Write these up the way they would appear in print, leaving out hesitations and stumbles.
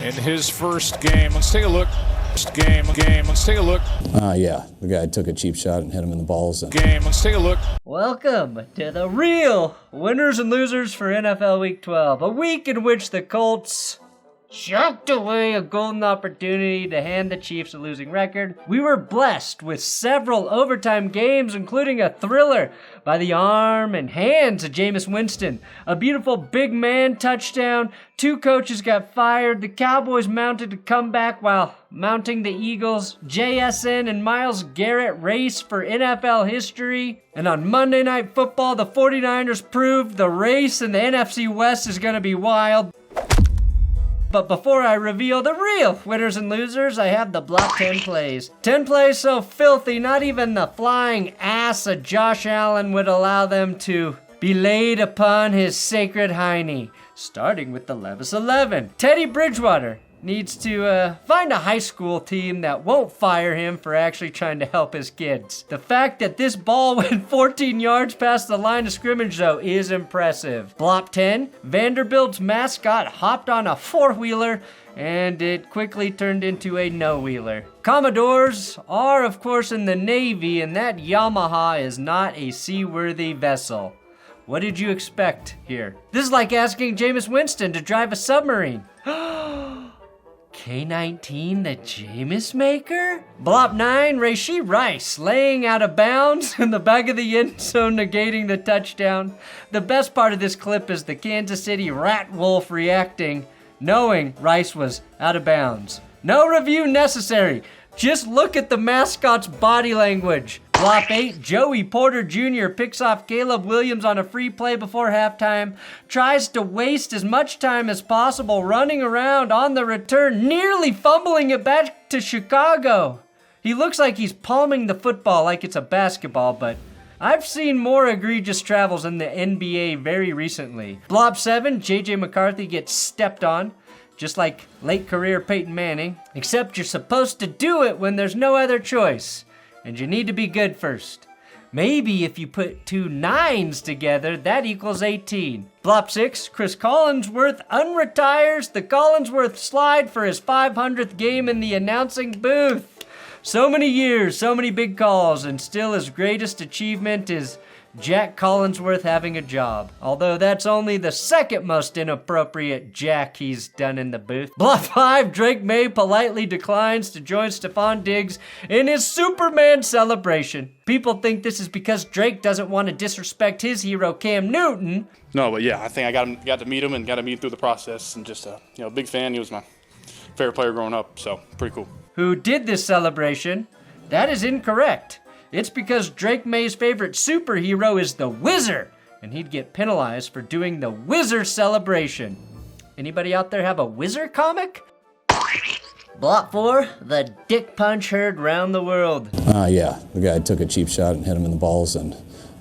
In his first game, let's take a look. Let's take a look. Yeah, the guy took a cheap shot and hit him in the balls. Let's take a look. Welcome to the real winners and losers for NFL Week 12, a week in which the Colts chucked away a golden opportunity to hand the Chiefs a losing record. We were blessed with several overtime games, including a thriller by the arm and hands of Jameis Winston, a beautiful big man touchdown, 2 coaches got fired, the Cowboys mounted a comeback while mounting the Eagles, JSN and Myles Garrett race for NFL history, and on Monday Night Football, the 49ers proved the race in the NFC West is going to be wild. But before I reveal the real winners and losers, I have the block 10 plays. 10 plays so filthy, not even the flying ass of Josh Allen would allow them to be laid upon his sacred hiney. Starting with the Levis 11. Teddy Bridgewater needs to find a high school team that won't fire him for actually trying to help his kids. The fact that this ball went 14 yards past the line of scrimmage, though, is impressive. Block 10, Vanderbilt's mascot hopped on a 4-wheeler, and it quickly turned into a no-wheeler. Commodores are, of course, in the Navy, and that Yamaha is not a seaworthy vessel. What did you expect here? This is like asking Jameis Winston to drive a submarine. K-19, the Jameis maker? Blop 9, Rashee Rice laying out of bounds in the back of the end zone, negating the touchdown. The best part of this clip is the Kansas City Rat Wolf reacting, knowing Rice was out of bounds. No review necessary. Just look at the mascot's body language. Flop 8, Joey Porter Jr. picks off Caleb Williams on a free play before halftime, tries to waste as much time as possible running around on the return, nearly fumbling it back to Chicago. He looks like he's palming the football like it's a basketball, but I've seen more egregious travels in the NBA very recently. Blob 7, JJ McCarthy gets stepped on, just like late career Peyton Manning, except you're supposed to do it when there's no other choice. And you need to be good first. Maybe if you put 2 9s together, that equals 18. Flop 6, Chris Collinsworth unretires the Collinsworth slide for his 500th game in the announcing booth. So many years, so many big calls, and still his greatest achievement is Jack Collinsworth having a job. Although that's only the second most inappropriate Jack he's done in the booth. Bluff 5, Drake Maye politely declines to join Stephon Diggs in his Superman celebration. People think this is because Drake doesn't want to disrespect his hero Cam Newton. No, but yeah, I think I got to meet him and got to meet him through the process, and just a big fan. He was my favorite player growing up, so pretty cool. Who did this celebration? That is incorrect. It's because Drake May's favorite superhero is the Wizard, and he'd get penalized for doing the Wizard celebration. Anybody out there have a Wizard comic? Block 4, the dick punch heard round the world. Yeah, the guy took a cheap shot and hit him in the balls, and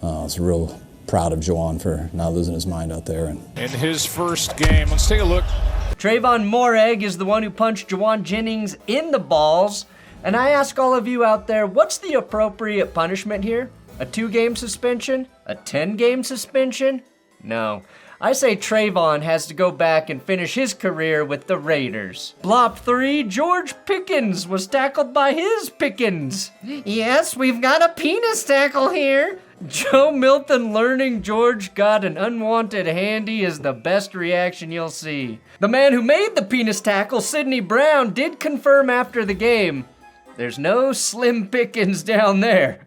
I was real proud of Juwan for not losing his mind out there. In his first game, let's take a look. Trayvon Mooreg is the one who punched Juwan Jennings in the balls. And I ask all of you out there, what's the appropriate punishment here? A 2-game suspension? A 10-game suspension? No. I say Trayvon has to go back and finish his career with the Raiders. Blop 3, George Pickens was tackled by his Pickens. Yes, we've got a penis tackle here. Joe Milton learning George got an unwanted handy is the best reaction you'll see. The man who made the penis tackle, Sidney Brown, did confirm after the game, there's no Slim Pickens down there.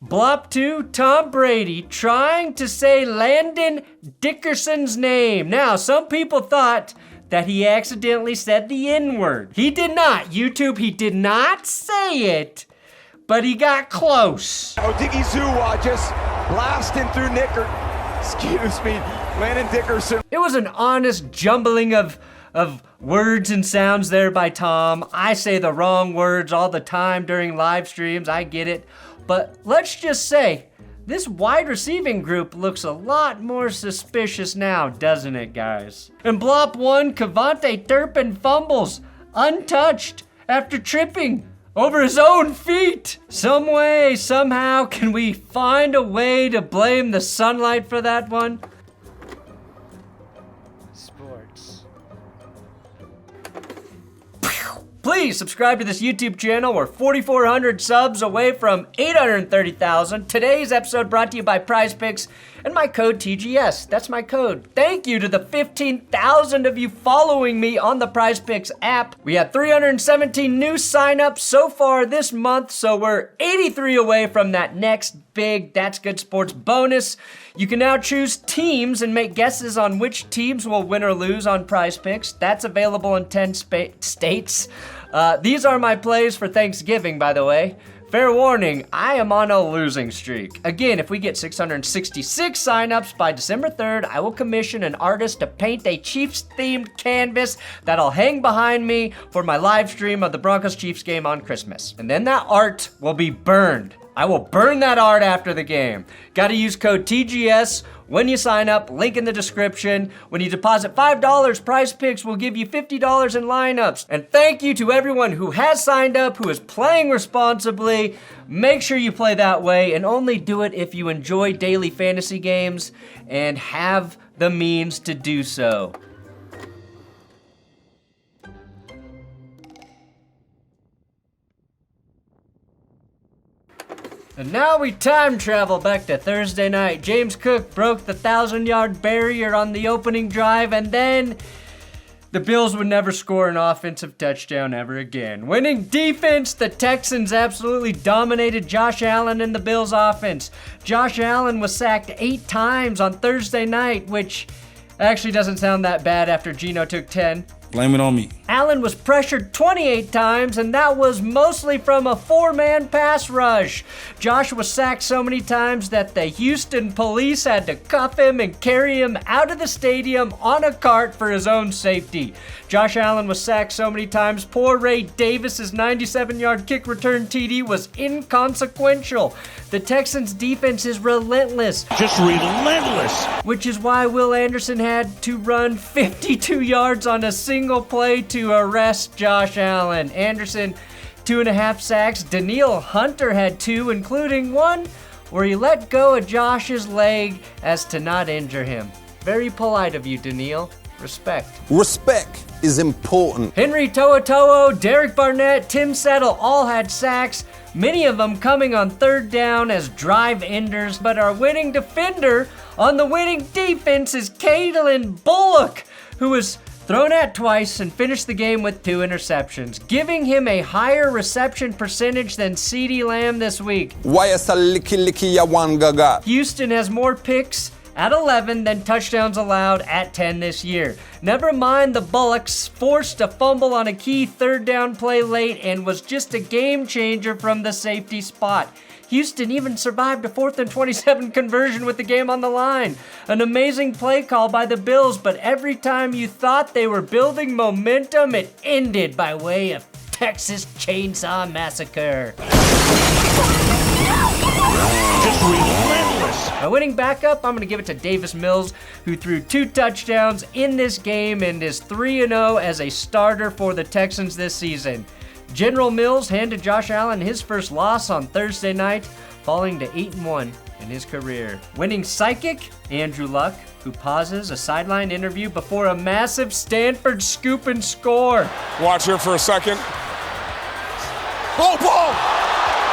Blop 2, Tom Brady trying to say Landon Dickerson's name. Now, some people thought that he accidentally said the N-word. He did not. YouTube, he did not say it, but he got close. Oh, Diggy Zoo just blasting through Landon Dickerson. It was an honest jumbling of words and sounds there by Tom. I say the wrong words all the time during live streams, I get it. But let's just say, this wide receiving group looks a lot more suspicious now, doesn't it, guys? And Blop 1, Cavante Turpin fumbles, untouched, after tripping over his own feet. Some way, somehow, can we find a way to blame the sunlight for that one? Sports. Please subscribe to this YouTube channel. We're 4,400 subs away from 830,000. Today's episode brought to you by Prize Picks and my code TGS. That's my code. Thank you to the 15,000 of you following me on the Prize Picks app. We had 317 new signups so far this month, so we're 83 away from that next big That's Good Sports bonus. You can now choose teams and make guesses on which teams will win or lose on Prize Picks. That's available in 10 states. These are my plays for Thanksgiving, by the way. Fair warning, I am on a losing streak. Again, if we get 666 signups by December 3rd, I will commission an artist to paint a Chiefs-themed canvas that I'll hang behind me for my live stream of the Broncos-Chiefs game on Christmas. And then that art will be burned. I will burn that art after the game. Gotta use code TGS when you sign up, link in the description. When you deposit $5, Prize Picks will give you $50 in lineups. And thank you to everyone who has signed up, who is playing responsibly. Make sure you play that way, and only do it if you enjoy daily fantasy games and have the means to do so. And now we time travel back to Thursday night. James Cook broke the 1,000-yard barrier on the opening drive, and then the Bills would never score an offensive touchdown ever again. Winning defense, the Texans absolutely dominated Josh Allen and the Bills' offense. Josh Allen was sacked 8 times on Thursday night, which actually doesn't sound that bad after Geno took 10. Blame it on me. Allen was pressured 28 times, and that was mostly from a 4-man pass rush. Josh was sacked so many times that the Houston police had to cuff him and carry him out of the stadium on a cart for his own safety. Josh Allen was sacked so many times, poor Ray Davis's 97-yard kick return TD was inconsequential. The Texans' defense is relentless. Just relentless. Which is why Will Anderson had to run 52 yards on a single play to arrest Josh Allen. Anderson, 2.5 sacks. Danielle Hunter had 2, including one where he let go of Josh's leg as to not injure him. Very polite of you, Danniel. Respect. Respect is important. Henry To'oTo'o, Derek Barnett, Tim Settle all had sacks, many of them coming on third down as drive enders, but our winning defender on the winning defense is Caitlin Bullock, who was thrown at twice and finished the game with 2 interceptions, giving him a higher reception percentage than CeeDee Lamb this week. Why is a licky ya one gaga? Houston has more picks at 11 than touchdowns allowed at 10 this year. Never mind the Bullocks forced a fumble on a key third down play late and was just a game changer from the safety spot. Houston even survived a 4th and 27 conversion with the game on the line. An amazing play call by the Bills, but every time you thought they were building momentum, it ended by way of Texas Chainsaw Massacre. Just relentless. My winning backup, I'm going to give it to Davis Mills, who threw 2 touchdowns in this game and is 3-0 as a starter for the Texans this season. General Mills handed Josh Allen his first loss on Thursday night, falling to 8-1 in his career. Winning psychic, Andrew Luck, who pauses a sideline interview before a massive Stanford scoop and score. Watch here for a second. Oh, ball!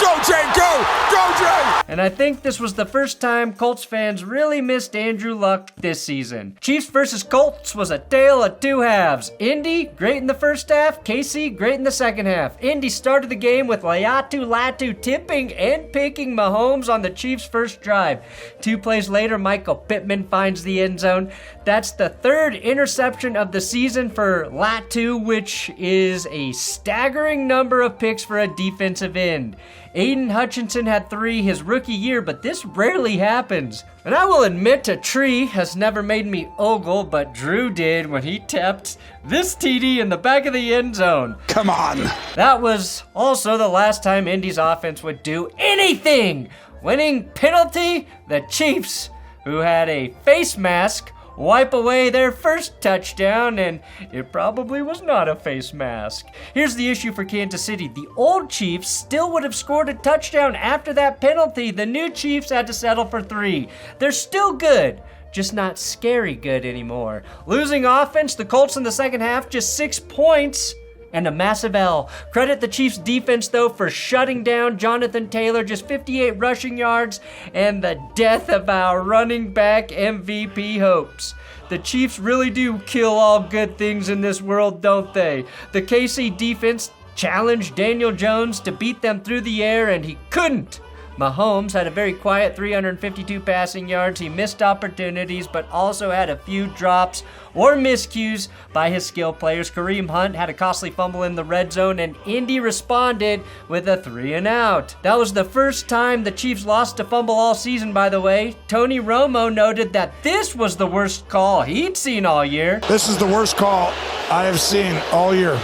Go, Jay, go! Go, Jay! And I think this was the first time Colts fans really missed Andrew Luck this season. Chiefs versus Colts was a tale of 2 halves. Indy, great in the first half. KC, great in the second half. Indy started the game with Latu tipping and picking Mahomes on the Chiefs' first drive. 2 plays later, Michael Pittman finds the end zone. That's the 3rd interception of the season for Latu, which is a staggering number of picks for a defensive end. Aiden Hutchinson had 3 his rookie year, but this rarely happens. And I will admit a tree has never made me ogle, but Drew did when he tapped this TD in the back of the end zone. Come on. That was also the last time Indy's offense would do anything. Winning penalty, the Chiefs, who had a face mask wipe away their first touchdown, and it probably was not a face mask. Here's the issue for Kansas City. The old Chiefs still would have scored a touchdown after that penalty. The new Chiefs had to settle for 3. They're still good, just not scary good anymore. Losing offense, the Colts in the second half, just 6 points. and a massive L. Credit the Chiefs defense though for shutting down Jonathan Taylor, just 58 rushing yards, and the death of our running back MVP hopes. The Chiefs really do kill all good things in this world, don't they? The KC defense challenged Danniel Jones to beat them through the air, and he couldn't. Mahomes had a very quiet 352 passing yards. He missed opportunities, but also had a few drops or miscues by his skill players. Kareem Hunt had a costly fumble in the red zone, and Indy responded with a 3-and-out. That was the first time the Chiefs lost a fumble all season, by the way. Tony Romo noted that this was the worst call he'd seen all year. This is the worst call I have seen all year.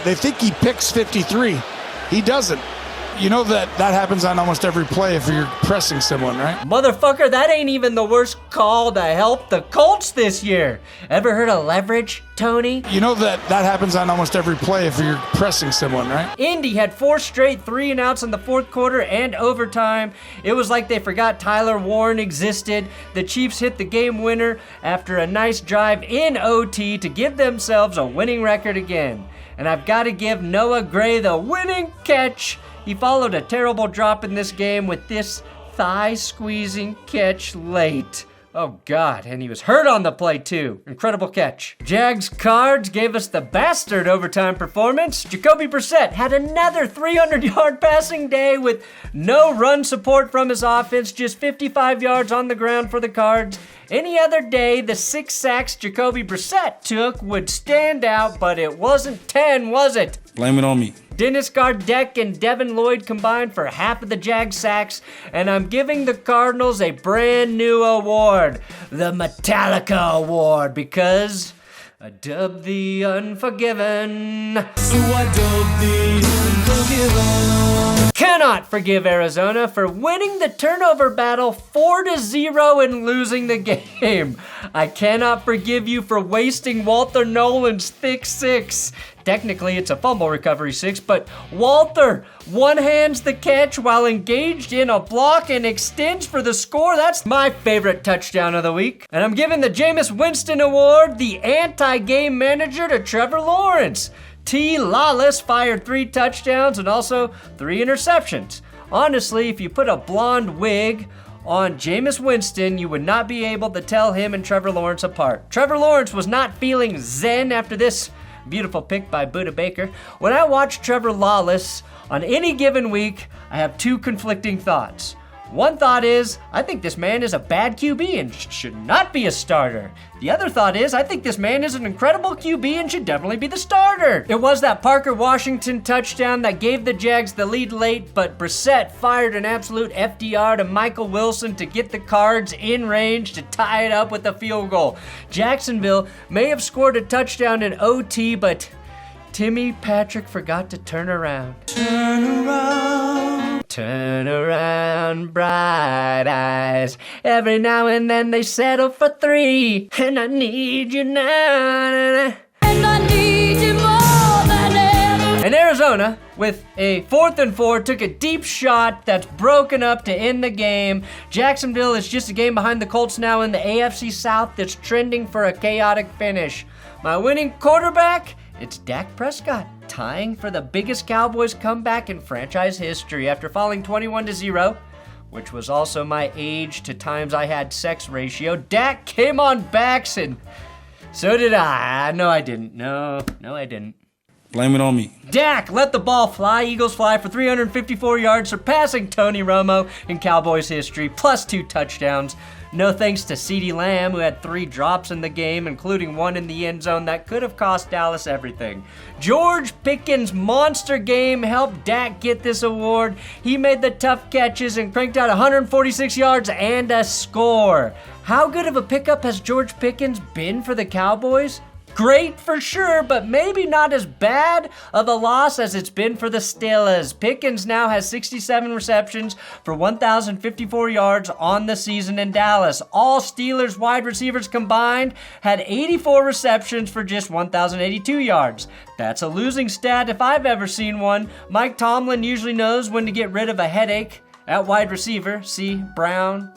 They think he picks 53. He doesn't. You know that happens on almost every play if you're pressing someone, right? Motherfucker, that ain't even the worst call to help the Colts this year. Ever heard of leverage, Tony? You know that happens on almost every play if you're pressing someone, right? Indy had 4 straight 3-and-outs in the fourth quarter and overtime. It was like they forgot Tyler Warren existed. The Chiefs hit the game winner after a nice drive in OT to give themselves a winning record again. And I've got to give Noah Gray the winning catch. He followed a terrible drop in this game with this thigh-squeezing catch late. Oh God, and he was hurt on the play too. Incredible catch. Jags Cards gave us the bastard overtime performance. Jacoby Brissett had another 300-yard passing day with no run support from his offense, just 55 yards on the ground for the Cards. Any other day, the 6 sacks Jacoby Brissett took would stand out, but it wasn't 10, was it? Blame it on me. Dennis Gardeck and Devin Lloyd combined for half of the Jag sacks, and I'm giving the Cardinals a brand new award, the Metallica Award, because I dubbed the Unforgiven. Cannot forgive Arizona for winning the turnover battle 4-0 and losing the game. I cannot forgive you for wasting Walter Nolan's thick 6. Technically, it's a fumble recovery 6, but Walter one-hands the catch while engaged in a block and extends for the score. That's my favorite touchdown of the week. And I'm giving the Jameis Winston Award, the anti-game manager, to Trevor Lawrence. T. Lawless fired 3 touchdowns and also 3 interceptions. Honestly, if you put a blonde wig on Jameis Winston, you would not be able to tell him and Trevor Lawrence apart. Trevor Lawrence was not feeling zen after this beautiful pick by Buda Baker. When I watch Trevor Lawless on any given week, I have 2 conflicting thoughts. One thought is, I think this man is a bad QB and should not be a starter. The other thought is, I think this man is an incredible QB and should definitely be the starter. It was that Parker Washington touchdown that gave the Jags the lead late, but Brissett fired an absolute FDR to Michael Wilson to get the Cards in range to tie it up with a field goal. Jacksonville may have scored a touchdown in OT, but Timmy Patrick forgot to turn around. Turn around, bright eyes. Every now and then they settle for 3. And I need you now. And I need you more than ever. And Arizona, with a 4th and 4, took a deep shot that's broken up to end the game. Jacksonville is just a game behind the Colts now in the AFC South that's trending for a chaotic finish. My winning quarterback? It's Dak Prescott, tying for the biggest Cowboys comeback in franchise history after falling 21-0, which was also my age to times I had sex ratio. Dak came on backs, and so did I. No, I didn't. No, I didn't. Blame it on me. Dak let the ball fly. Eagles fly for 354 yards, surpassing Tony Romo in Cowboys history, plus 2 touchdowns. No thanks to CeeDee Lamb, who had 3 drops in the game, including 1 in the end zone that could have cost Dallas everything. George Pickens' monster game helped Dak get this award. He made the tough catches and cranked out 146 yards and a score. How good of a pickup has George Pickens been for the Cowboys? Great for sure, but maybe not as bad of a loss as it's been for the Steelers. Pickens now has 67 receptions for 1,054 yards on the season in Dallas. All Steelers wide receivers combined had 84 receptions for just 1,082 yards. That's a losing stat if I've ever seen one. Mike Tomlin usually knows when to get rid of a headache at wide receiver. See Brown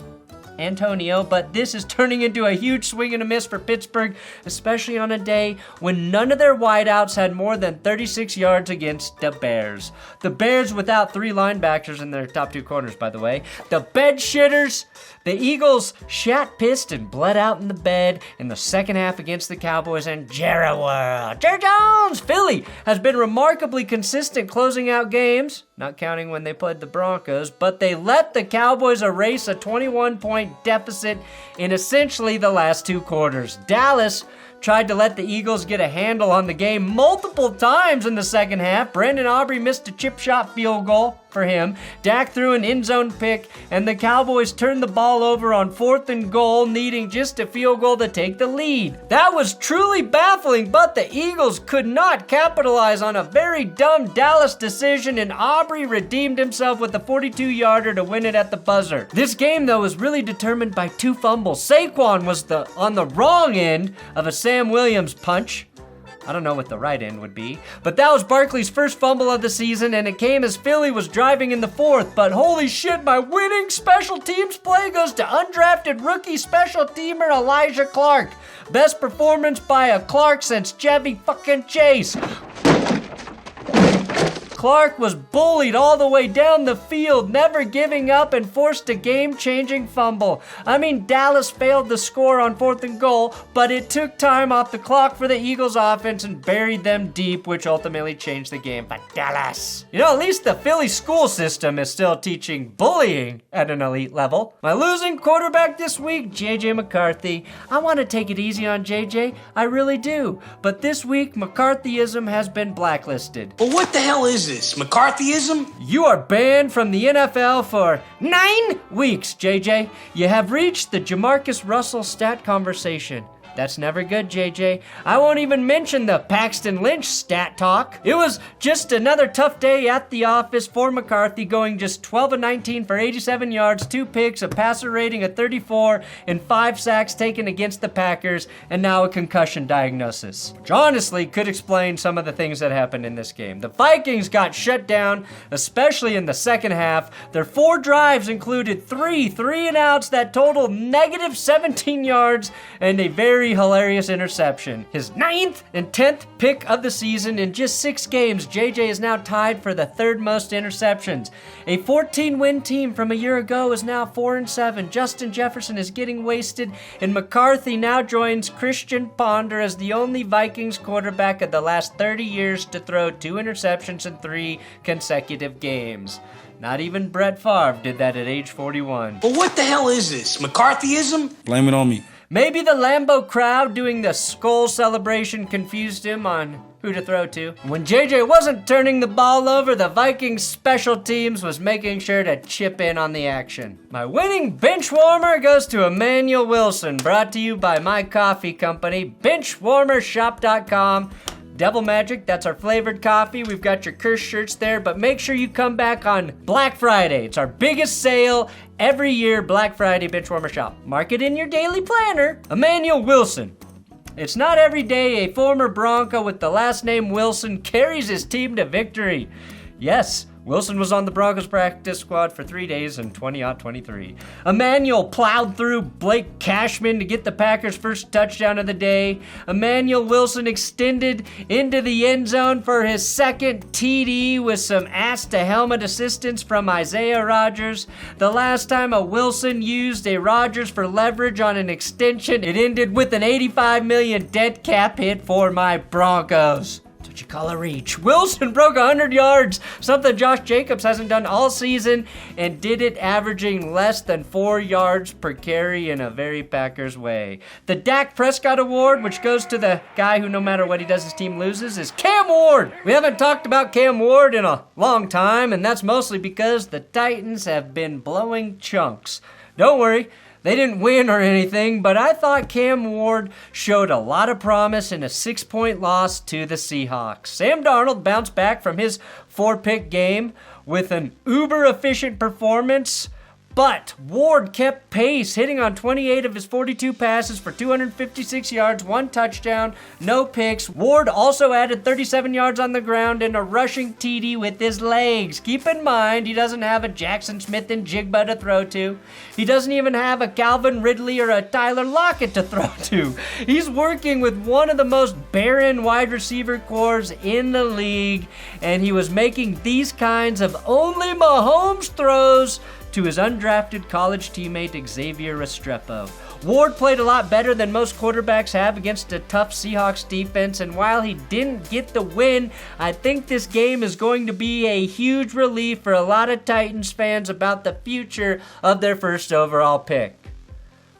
Antonio, but this is turning into a huge swing and a miss for Pittsburgh, especially on a day when none of their wideouts had more than 36 yards against the Bears. The Bears without 3 linebackers in their top 2 corners, by the way. The bed shitters. The Eagles shat pissed and bled out in the bed in the second half against the Cowboys and Jerry World. Jerry Jones! Philly has been remarkably consistent closing out games, not counting when they played the Broncos, but they let the Cowboys erase a 21-point deficit in essentially the last 2 quarters. Dallas tried to let the Eagles get a handle on the game multiple times in the second half. Brandon Aubrey missed a chip shot field goal for him. Dak threw an end zone pick, and the Cowboys turned the ball over on 4th and goal, needing just a field goal to take the lead. That was truly baffling, but the Eagles could not capitalize on a very dumb Dallas decision, and Aubrey redeemed himself with a 42-yarder to win it at the buzzer. This game, though, was really determined by 2 fumbles. Saquon was on the wrong end of a Sam Williams punch. I don't know what the right end would be, but that was Barkley's first fumble of the season, and it came as Philly was driving in the 4th, but holy shit, my winning special teams play goes to undrafted rookie special teamer Elijah Clark. Best performance by a Clark since Chevy fucking Chase. Clark was bullied all the way down the field, never giving up, and forced a game-changing fumble. I mean, Dallas failed to score on 4th and goal, but it took time off the clock for the Eagles offense and buried them deep, which ultimately changed the game for Dallas. You know, at least the Philly school system is still teaching bullying at an elite level. My losing quarterback this week, JJ McCarthy. I want to take it easy on JJ, I really do. But this week, McCarthyism has been blacklisted. Well, what the hell is this, McCarthyism? You are banned from the NFL for 9 weeks, JJ. You have reached the Jamarcus Russell stat conversation. That's never good, JJ. I won't even mention the Paxton Lynch stat talk. It was just another tough day at the office for McCarthy, going just 12 of 19 for 87 yards, 2 picks, a passer rating of 34, and 5 sacks taken against the Packers, and now a concussion diagnosis, which honestly could explain some of the things that happened in this game. The Vikings got shut down, especially in the second half. Their 4 drives included 3 3-and-outs that totaled negative 17 yards and a very hilarious interception. His 9th and 10th pick of the season. In just 6 games, JJ is now tied for the 3rd most interceptions. A 14-win team from a year ago is now 4-7. Justin Jefferson is getting wasted, and McCarthy now joins Christian Ponder as the only Vikings quarterback of the last 30 years to throw 2 interceptions in 3 consecutive games. Not even Brett Favre did that at age 41. Well, what the hell is this, McCarthyism? Blame it on me. Maybe the Lambeau crowd doing the skull celebration confused him on who to throw to. When JJ wasn't turning the ball over, the Vikings special teams was making sure to chip in on the action. My winning bench warmer goes to Emmanuel Wilson, brought to you by my coffee company, benchwarmershop.com. Devil Magic, that's our flavored coffee. We've got your curse shirts there, but make sure you come back on Black Friday. It's our biggest sale every year, Black Friday, Benchwarmer Shop. Mark it in your daily planner. Emmanuel Wilson. It's not every day a former Bronco with the last name Wilson carries his team to victory. Yes, Wilson was on the Broncos practice squad for 3 days in 2023. Emmanuel plowed through Blake Cashman to get the Packers' first touchdown of the day. Emmanuel Wilson extended into the end zone for his 2nd TD with some ass-to-helmet assistance from Isaiah Rodgers. The last time a Wilson used a Rodgers for leverage on an extension, it ended with an $85 million dead cap hit for my Broncos. What you call a reach. Wilson broke 100 yards, something Josh Jacobs hasn't done all season, and did it averaging less than 4 yards per carry in a very Packers way. The Dak Prescott Award, which goes to the guy who no matter what he does, his team loses, is Cam Ward. We haven't talked about Cam Ward in a long time, and that's mostly because the Titans have been blowing chunks. Don't worry. They didn't win or anything, but I thought Cam Ward showed a lot of promise in a 6-point loss to the Seahawks. Sam Darnold bounced back from his 4-pick game with an uber-efficient performance, But Ward kept pace, hitting on 28 of his 42 passes for 256 yards, 1 touchdown, no picks. Ward also added 37 yards on the ground and a rushing TD with his legs. Keep in mind, he doesn't have a Jaxson Smith Njigba to throw to. He doesn't even have a Calvin Ridley or a Tyler Lockett to throw to. He's working with one of the most barren wide receiver cores in the league, and he was making these kinds of only Mahomes throws to his undrafted college teammate Xavier Restrepo. Ward played a lot better than most quarterbacks have against a tough Seahawks defense, and while he didn't get the win, I think this game is going to be a huge relief for a lot of Titans fans about the future of their first overall pick.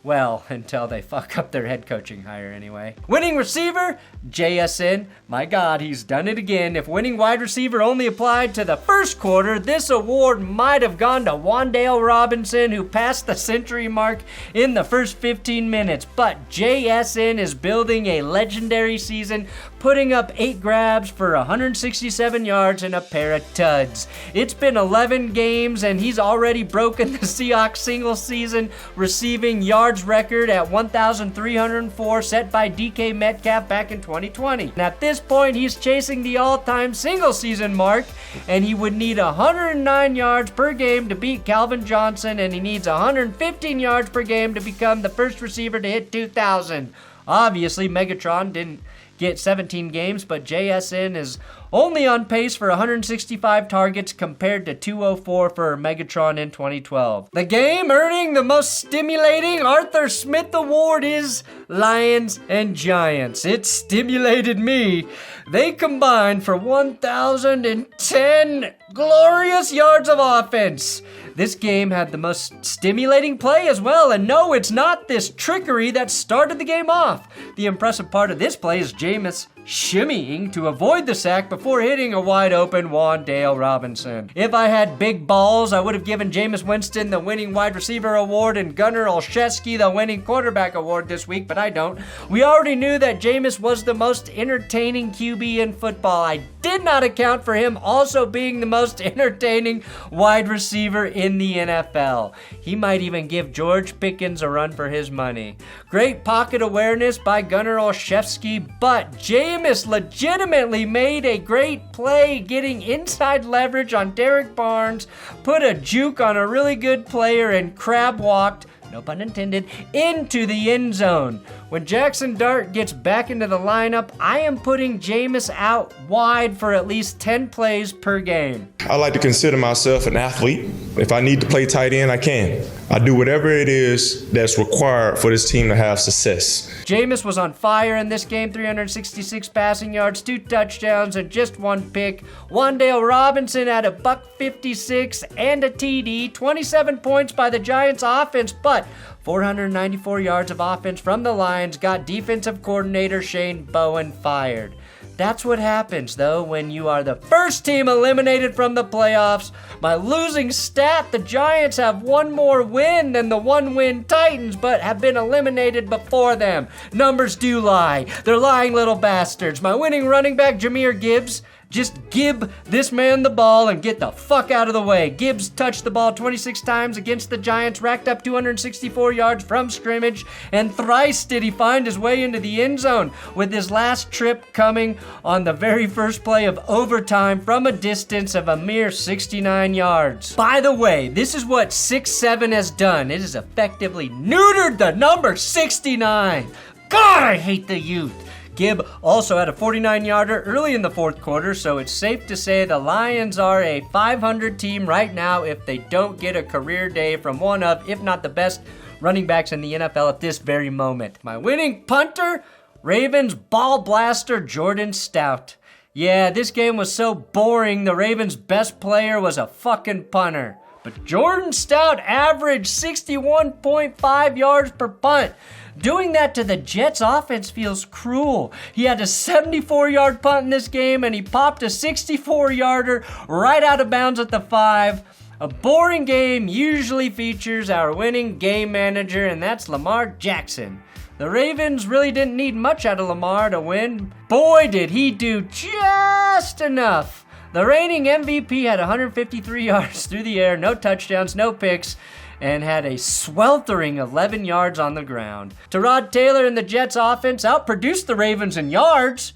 Well, until they fuck up their head coaching hire anyway. Winning receiver, JSN. My God, he's done it again. If winning wide receiver only applied to the first quarter, this award might have gone to Wan'Dale Robinson, who passed the century mark in the first 15 minutes. But JSN is building a legendary season, putting up 8 grabs for 167 yards and a pair of tuds. It's been 11 games, and he's already broken the Seahawks single season receiving yards record at 1,304 set by DK Metcalf back in 2020. And at this point, he's chasing the all-time single season mark, and he would need 109 yards per game to beat Calvin Johnson, and he needs 115 yards per game to become the first receiver to hit 2,000. Obviously, Megatron didn't get 17 games, but JSN is only on pace for 165 targets compared to 204 for Megatron in 2012. The game earning the most stimulating Arthur Smith Award is Lions and Giants. It stimulated me. They combined for 1,010 glorious yards of offense. This game had the most stimulating play as well, and no, it's not this trickery that started the game off. The impressive part of this play is Jameis shimmying to avoid the sack before hitting a wide open Wan'Dale Robinson. If I had big balls, I would have given Jameis Winston the winning wide receiver award and Gunnar Olszewski the winning quarterback award this week, but I don't. We already knew that Jameis was the most entertaining QB in football. I did not account for him also being the most entertaining wide receiver in the NFL. He might even give George Pickens a run for his money. Great pocket awareness by Gunnar Olszewski, but Jameis legitimately made a great play getting inside leverage on Derek Barnes, put a juke on a really good player, and crab walked, no pun intended, into the end zone. When Jackson Dart gets back into the lineup, I am putting Jameis out wide for at least 10 plays per game. I like to consider myself an athlete. If I need to play tight end, I can. I do whatever it is that's required for this team to have success. Jameis was on fire in this game, 366 passing yards, 2 touchdowns, and just 1 pick. Wan'Dale Robinson had a $156 and a TD, 27 points by the Giants offense, but 494 yards of offense from the Lions got defensive coordinator Shane Bowen fired. That's what happens, though, when you are the first team eliminated from the playoffs. My losing stat, the Giants have 1 more win than the 1-win Titans, but have been eliminated before them. Numbers do lie. They're lying little bastards. My winning running back, Jahmyr Gibbs, just give this man the ball and get the fuck out of the way. Gibbs touched the ball 26 times against the Giants, racked up 264 yards from scrimmage, and thrice did he find his way into the end zone, with his last trip coming on the very first play of overtime from a distance of a mere 69 yards. By the way, this is what 6'7" has done. It has effectively neutered the number 69. God, I hate the youth. Gibb also had a 49-yarder early in the fourth quarter, so it's safe to say the Lions are a 500 team right now if they don't get a career day from one of, if not the best, running backs in the NFL at this very moment. My winning punter, Ravens ball blaster Jordan Stout. Yeah, this game was so boring, the Ravens' best player was a fucking punter. But Jordan Stout averaged 61.5 yards per punt. Doing that to the Jets offense feels cruel. He had a 74-yard punt in this game, and he popped a 64-yarder right out of bounds at the 5. A boring game usually features our winning game manager, and that's Lamar Jackson. The Ravens really didn't need much out of Lamar to win. Boy, did he do just enough. The reigning MVP had 153 yards through the air, no touchdowns, no picks, and had a sweltering 11 yards on the ground. Tyrod Taylor and the Jets offense outproduced the Ravens in yards,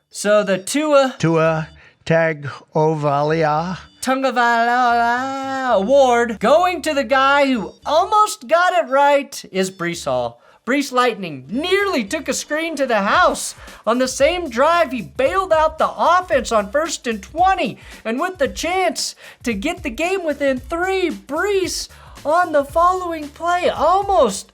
so the Tua Tagovailoa award going to the guy who almost got it right is Breece Hall. Breece Lightning nearly took a screen to the house. On the same drive, he bailed out the offense on 1st and 20. And with the chance to get the game within 3, Breece on the following play almost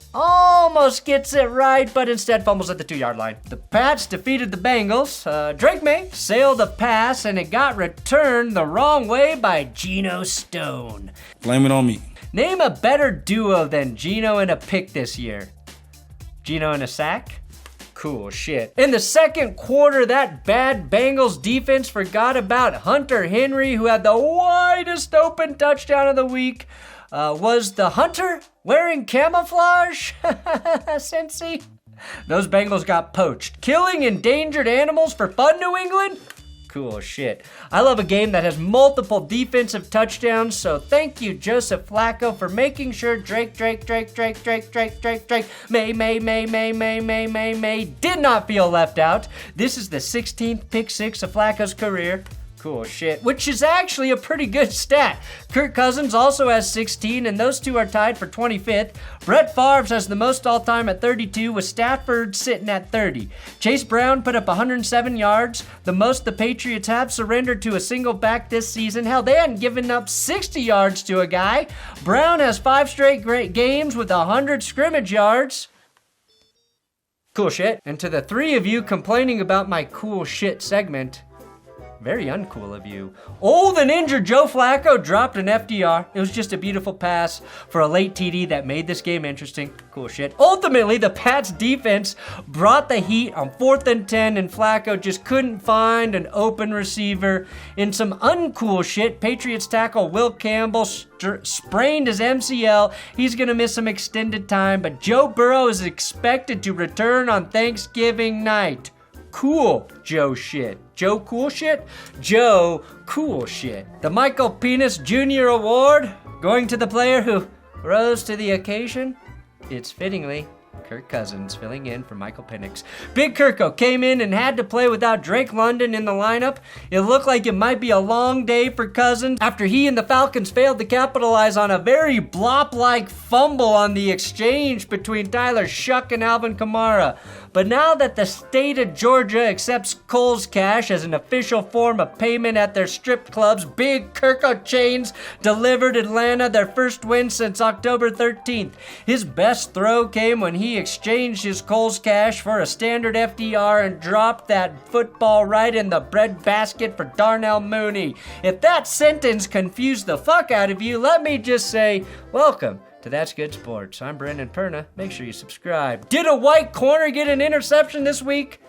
gets it right, but instead fumbles at the 2-yard line. The Pats defeated the Bengals. Drake Maye sailed a pass, and it got returned the wrong way by Geno Stone. Blame it on me. Name a better duo than Geno and a pick this year. Geno and a sack? Cool shit. In the second quarter, that bad Bengals defense forgot about Hunter Henry, who had the widest open touchdown of the week. Was the Hunter wearing camouflage? Cincy? Those Bengals got poached. Killing endangered animals for fun, New England? Cool shit. I love a game that has multiple defensive touchdowns, so thank you, Joseph Flacco, for making sure Drake, Maye did not feel left out. This is the 16th pick six of Flacco's career. Cool shit, which is actually a pretty good stat. Kirk Cousins also has 16, and those two are tied for 25th. Brett Favre has the most all-time at 32, with Stafford sitting at 30. Chase Brown put up 107 yards, the most the Patriots have surrendered to a single back this season. Hell, they hadn't given up 60 yards to a guy. Brown has 5 straight great games with 100 scrimmage yards. Cool shit. And to the 3 of you complaining about my cool shit segment, very uncool of you. Old and injured Joe Flacco dropped an FDR. It was just a beautiful pass for a late TD that made this game interesting. Cool shit. Ultimately, the Pats defense brought the heat on 4th and 10, and Flacco just couldn't find an open receiver. In some uncool shit, Patriots tackle Will Campbell sprained his MCL. He's going to miss some extended time, but Joe Burrow is expected to return on Thanksgiving night. Cool Joe shit. Joe cool shit? Joe cool shit. The Michael Penis Jr. Award going to the player who rose to the occasion. It's fittingly Kirk Cousins filling in for Michael Penix. Big Kirko came in and had to play without Drake London in the lineup. It looked like it might be a long day for Cousins after he and the Falcons failed to capitalize on a very blop-like fumble on the exchange between Tyler Shuck and Alvin Kamara. But now that the state of Georgia accepts Kohl's Cash as an official form of payment at their strip clubs, Big Kirko Chains delivered Atlanta their first win since October 13th. His best throw came when he exchanged his Kohl's Cash for a standard FDR and dropped that football right in the breadbasket for Darnell Mooney. If that sentence confused the fuck out of you, let me just say, welcome to That's Good Sports. I'm Brendan Perna. Make sure you subscribe. Did a white corner get an interception this week?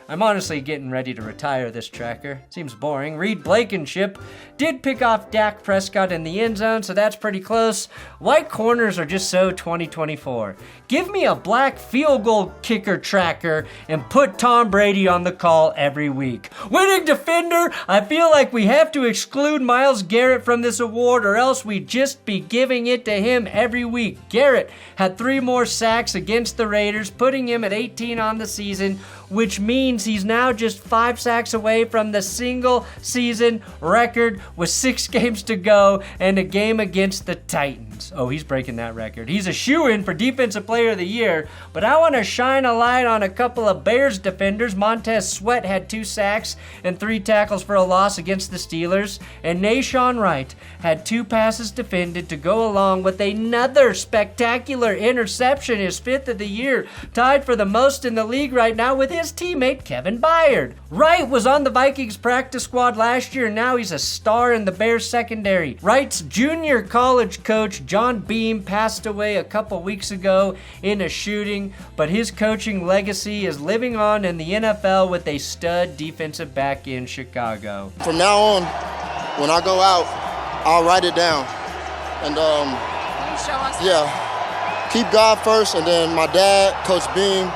I'm honestly getting ready to retire this tracker. Seems boring. Reed Blankenship did pick off Dak Prescott in the end zone, so that's pretty close. White corners are just so 2024. Give me a black field goal kicker tracker and put Tom Brady on the call every week. Winning defender, I feel like we have to exclude Myles Garrett from this award, or else we'd just be giving it to him every week. Garrett had 3 more sacks against the Raiders, putting him at 18 on the season, which means he's now just 5 sacks away from the single season record with 6 games to go and a game against the Titans. Oh, he's breaking that record. He's a shoo-in for Defensive Player of the Year, but I want to shine a light on a couple of Bears defenders. Montez Sweat had 2 sacks and 3 tackles for a loss against the Steelers, and Nashawn Wright had 2 passes defended to go along with another spectacular interception, his 5th of the year, tied for the most in the league right now with his teammate Kevin Byard. Wright was on the Vikings practice squad last year, and now he's a star in the Bears secondary. Wright's junior college coach, John Beam, passed away a couple weeks ago in a shooting, but his coaching legacy is living on in the NFL with a stud defensive back in Chicago. From now on, when I go out, I'll write it down. And show us. Yeah, keep God first, and then my dad, Coach Beam,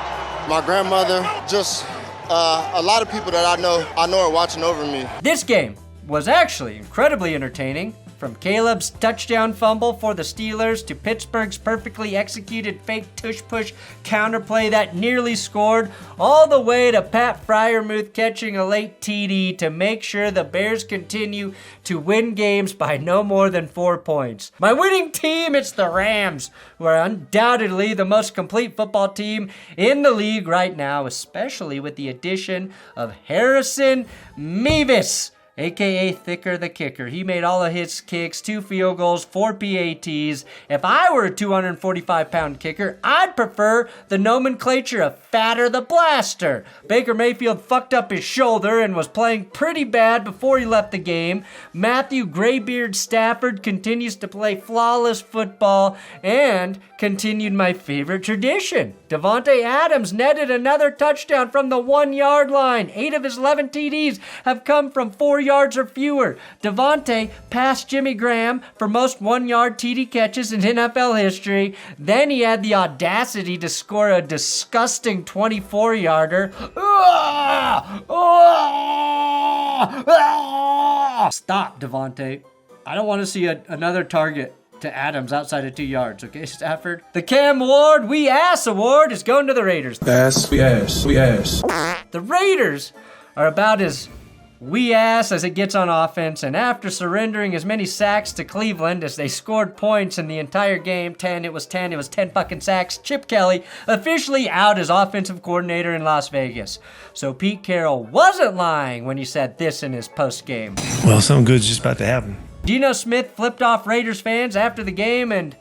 my grandmother, just a lot of people that I know are watching over me. This game was actually incredibly entertaining. From Caleb's touchdown fumble for the Steelers to Pittsburgh's perfectly executed fake tush-push counterplay that nearly scored, all the way to Pat Freiermuth catching a late TD to make sure the Bears continue to win games by no more than 4 points. My winning team, it's the Rams, who are undoubtedly the most complete football team in the league right now, especially with the addition of Harrison Mevis, a.k.a. Thicker the Kicker. He made all of his kicks, 2 field goals, 4 PATs. If I were a 245-pound kicker, I'd prefer the nomenclature of Fatter the Blaster. Baker Mayfield fucked up his shoulder and was playing pretty bad before he left the game. Matthew Graybeard Stafford continues to play flawless football and continued my favorite tradition. Davante Adams netted another touchdown from the 1-yard line. 8 of his 11 TDs have come from 4 yards or fewer. Davante passed Jimmy Graham for most 1-yard TD catches in NFL history. Then he had the audacity to score a disgusting 24-yarder. Stop, Davante. I don't want to see another target to Adams outside of 2 yards, okay, Stafford? The Cam Ward We Ass Award is going to the Raiders. We ass. The Raiders are about as we ass as it gets on offense, and after surrendering as many sacks to Cleveland as they scored points in the entire game, 10 fucking sacks, Chip Kelly officially out as offensive coordinator in Las Vegas. So Pete Carroll wasn't lying when he said this in his post-game. Well, something good's just about to happen. Geno Smith flipped off Raiders fans after the game, and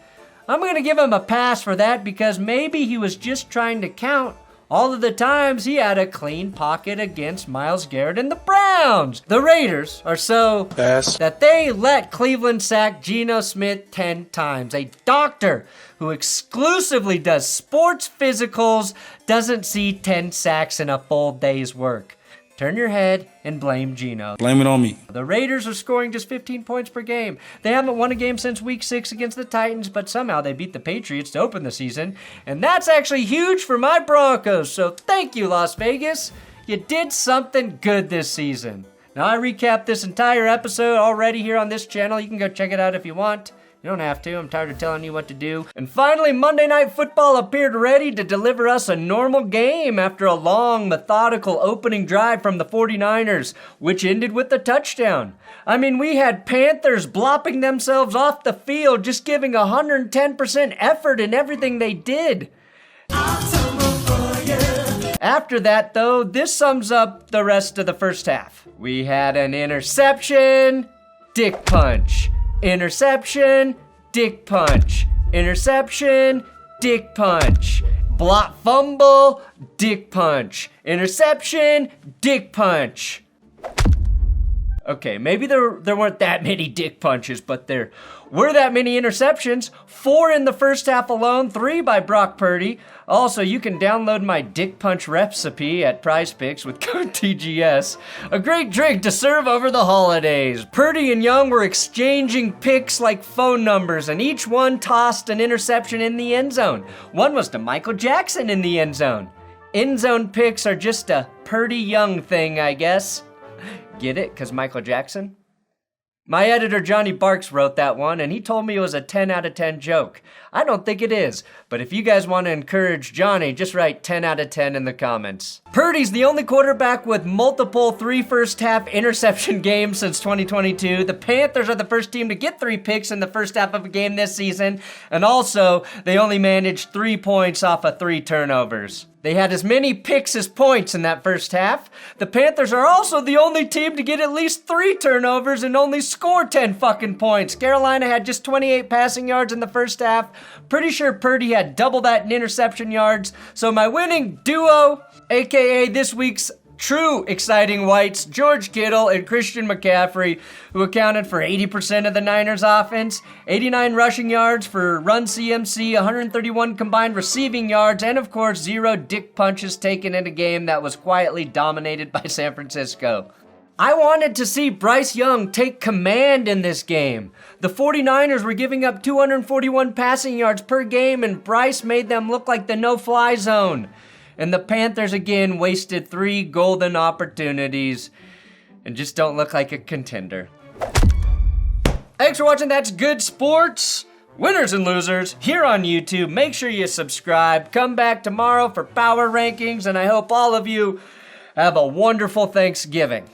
I'm going to give him a pass for that because maybe he was just trying to count all of the times he had a clean pocket against Myles Garrett and the Browns. The Raiders are so that they let Cleveland sack Geno Smith 10 times. A doctor who exclusively does sports physicals doesn't see 10 sacks in a full day's work. Turn your head and blame Geno. Blame it on me. The Raiders are scoring just 15 points per game. They haven't won a game since Week 6 against the Titans, but somehow they beat the Patriots to open the season. And that's actually huge for my Broncos, so thank you, Las Vegas. You did something good this season. Now, I recapped this entire episode already here on this channel. You can go check it out if you want. You don't have to. I'm tired of telling you what to do. And finally, Monday Night Football appeared ready to deliver us a normal game after a long, methodical opening drive from the 49ers, which ended with a touchdown. I mean, we had Panthers blopping themselves off the field, just giving 110% effort in everything they did. After that, though, this sums up the rest of the first half. We had an interception, dick punch. Interception, dick punch. Interception, dick punch. Blot fumble, dick punch. Interception, dick punch. Okay, maybe there weren't that many dick punches, but there were that many interceptions. 4 in the first half alone, 3 by Brock Purdy. Also, you can download my dick punch recipe at PrizePicks with code TGS. A great drink to serve over the holidays. Purdy and Young were exchanging picks like phone numbers, and each one tossed an interception in the end zone. One was to Michael Jackson in the end zone. End zone picks are just a Purdy Young thing, I guess. Get it? 'Cause Michael Jackson? My editor, Johnny Barks, wrote that one, and he told me it was a 10 out of 10 joke. I don't think it is, but if you guys want to encourage Johnny, just write 10 out of 10 in the comments. Purdy's the only quarterback with multiple 3 first-half interception games since 2022. The Panthers are the first team to get 3 picks in the first half of a game this season, and also, they only managed 3 points off of 3 turnovers. They had as many picks as points in that first half. The Panthers are also the only team to get at least 3 turnovers and only score 10 fucking points. Carolina had just 28 passing yards in the first half. Pretty sure Purdy had double that in interception yards. So my winning duo, aka this week's true exciting whites, George Kittle and Christian McCaffrey, who accounted for 80% of the Niners' offense, 89 rushing yards for Run CMC, 131 combined receiving yards, and of course 0 dick punches taken in a game that was quietly dominated by San Francisco. I wanted to see Bryce Young take command in this game. The 49ers were giving up 241 passing yards per game, and Bryce made them look like the no-fly zone. And the Panthers again wasted 3 golden opportunities and just don't look like a contender. Thanks for watching That's Good Sports. Winners and losers here on YouTube. Make sure you subscribe. Come back tomorrow for power rankings, and I hope all of you have a wonderful Thanksgiving.